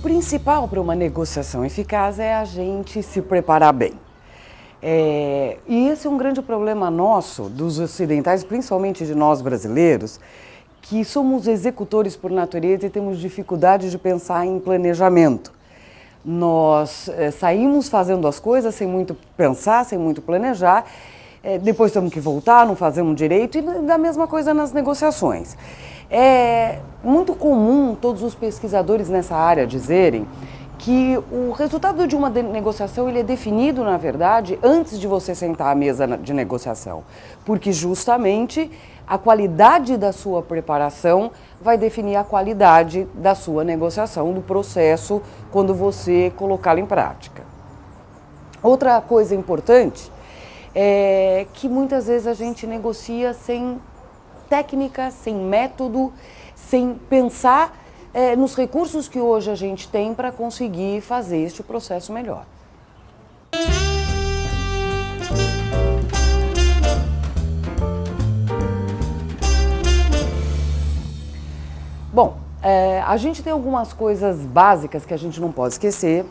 principal para uma negociação eficaz é a gente se preparar bem. E esse é um grande problema nosso, dos ocidentais, principalmente de nós brasileiros, que somos executores por natureza e temos dificuldade de pensar em planejamento. Nós saímos fazendo as coisas sem muito pensar, sem muito planejar, depois temos que voltar, não fazemos direito, e da mesma coisa nas negociações. É muito comum todos os pesquisadores nessa área dizerem que o resultado de uma negociação ele é definido, na verdade, antes de você sentar à mesa de negociação, porque justamente a qualidade da sua preparação vai definir a qualidade da sua negociação, do processo, quando você colocá-lo em prática. Outra coisa importante é que muitas vezes a gente negocia sem técnica, sem método, sem pensar nos recursos que hoje a gente tem para conseguir fazer este processo melhor. Bom, a gente tem algumas coisas básicas que a gente não pode esquecer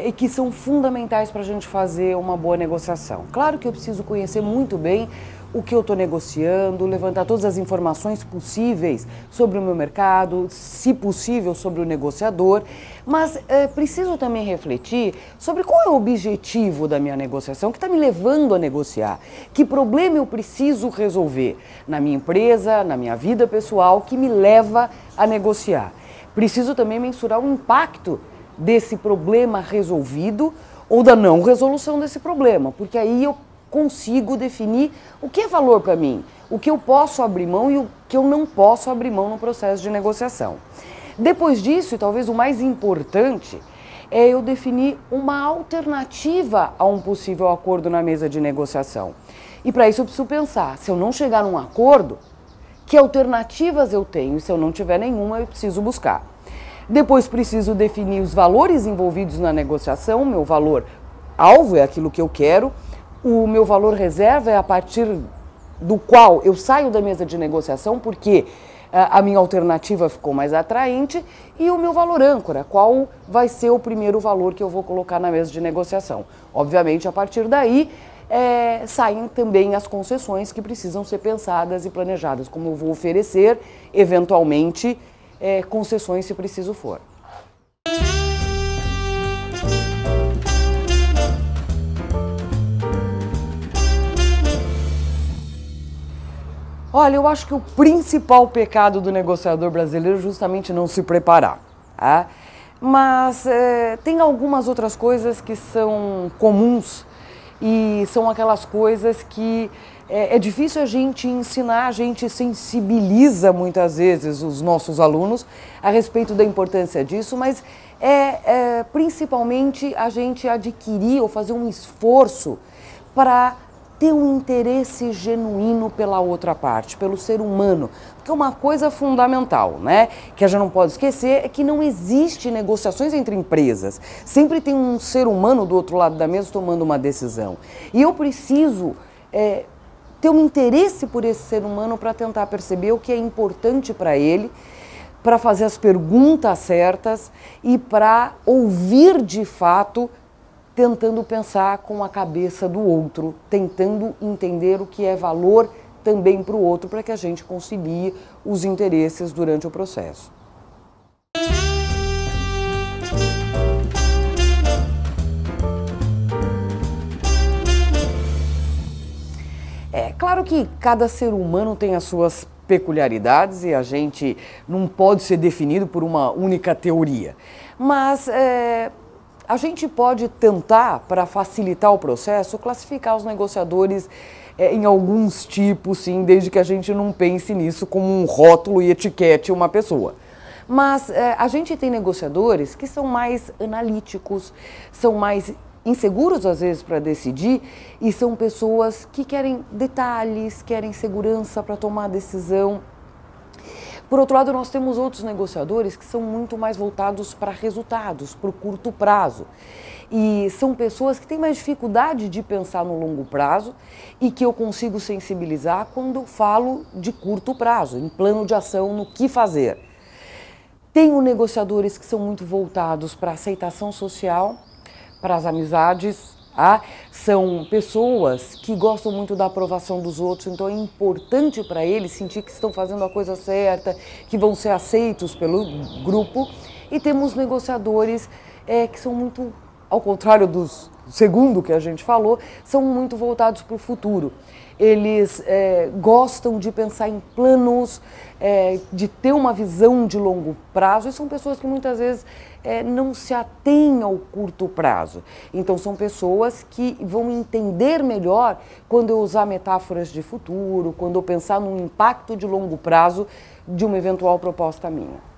e que são fundamentais para a gente fazer uma boa negociação. Claro que eu preciso conhecer muito bem o que eu estou negociando, levantar todas as informações possíveis sobre o meu mercado, se possível sobre o negociador, mas preciso também refletir sobre qual é o objetivo da minha negociação, que está me levando a negociar, que problema eu preciso resolver na minha empresa, na minha vida pessoal, que me leva a negociar. Preciso também mensurar o impacto desse problema resolvido ou da não resolução desse problema, porque aí eu consigo definir o que é valor para mim, o que eu posso abrir mão e o que eu não posso abrir mão no processo de negociação. Depois disso, e talvez o mais importante, é eu definir uma alternativa a um possível acordo na mesa de negociação. E para isso eu preciso pensar, se eu não chegar num acordo, que alternativas eu tenho? E se eu não tiver nenhuma, eu preciso buscar. Depois preciso definir os valores envolvidos na negociação, meu valor alvo é aquilo que eu quero, o meu valor reserva é a partir do qual eu saio da mesa de negociação porque a minha alternativa ficou mais atraente, e o meu valor âncora, qual vai ser o primeiro valor que eu vou colocar na mesa de negociação. Obviamente, a partir daí, saem também as concessões que precisam ser pensadas e planejadas, como eu vou oferecer, eventualmente, concessões se preciso for. Olha, eu acho que o principal pecado do negociador brasileiro é justamente não se preparar, tá? Mas tem algumas outras coisas que são comuns e são aquelas coisas que é difícil a gente ensinar, a gente sensibiliza muitas vezes os nossos alunos a respeito da importância disso, mas principalmente a gente adquirir ou fazer um esforço para ter um interesse genuíno pela outra parte, pelo ser humano. Porque uma coisa fundamental, né, que a gente não pode esquecer, é que não existe negociações entre empresas. Sempre tem um ser humano do outro lado da mesa tomando uma decisão. E eu preciso ter um interesse por esse ser humano para tentar perceber o que é importante para ele, para fazer as perguntas certas e para ouvir de fato, tentando pensar com a cabeça do outro, tentando entender o que é valor também para o outro, para que a gente concilie os interesses durante o processo. É claro que cada ser humano tem as suas peculiaridades e a gente não pode ser definido por uma única teoria, mas a gente pode tentar, para facilitar o processo, classificar os negociadores em alguns tipos, sim, desde que a gente não pense nisso como um rótulo e etiquete uma pessoa. Mas a gente tem negociadores que são mais analíticos, são mais inseguros às vezes para decidir e são pessoas que querem detalhes, querem segurança para tomar a decisão. Por outro lado, nós temos outros negociadores que são muito mais voltados para resultados, para o curto prazo. E são pessoas que têm mais dificuldade de pensar no longo prazo e que eu consigo sensibilizar quando falo de curto prazo, em plano de ação, no que fazer. Tenho negociadores que são muito voltados para a aceitação social, para as amizades. São pessoas que gostam muito da aprovação dos outros, então é importante para eles sentir que estão fazendo a coisa certa, que vão ser aceitos pelo grupo. E temos negociadores que são muito, ao contrário do segundo que a gente falou, são muito voltados para o futuro. Eles gostam de pensar em planos, de ter uma visão de longo prazo, e são pessoas que muitas vezes não se atêm ao curto prazo. Então são pessoas que vão entender melhor quando eu usar metáforas de futuro, quando eu pensar num impacto de longo prazo de uma eventual proposta minha.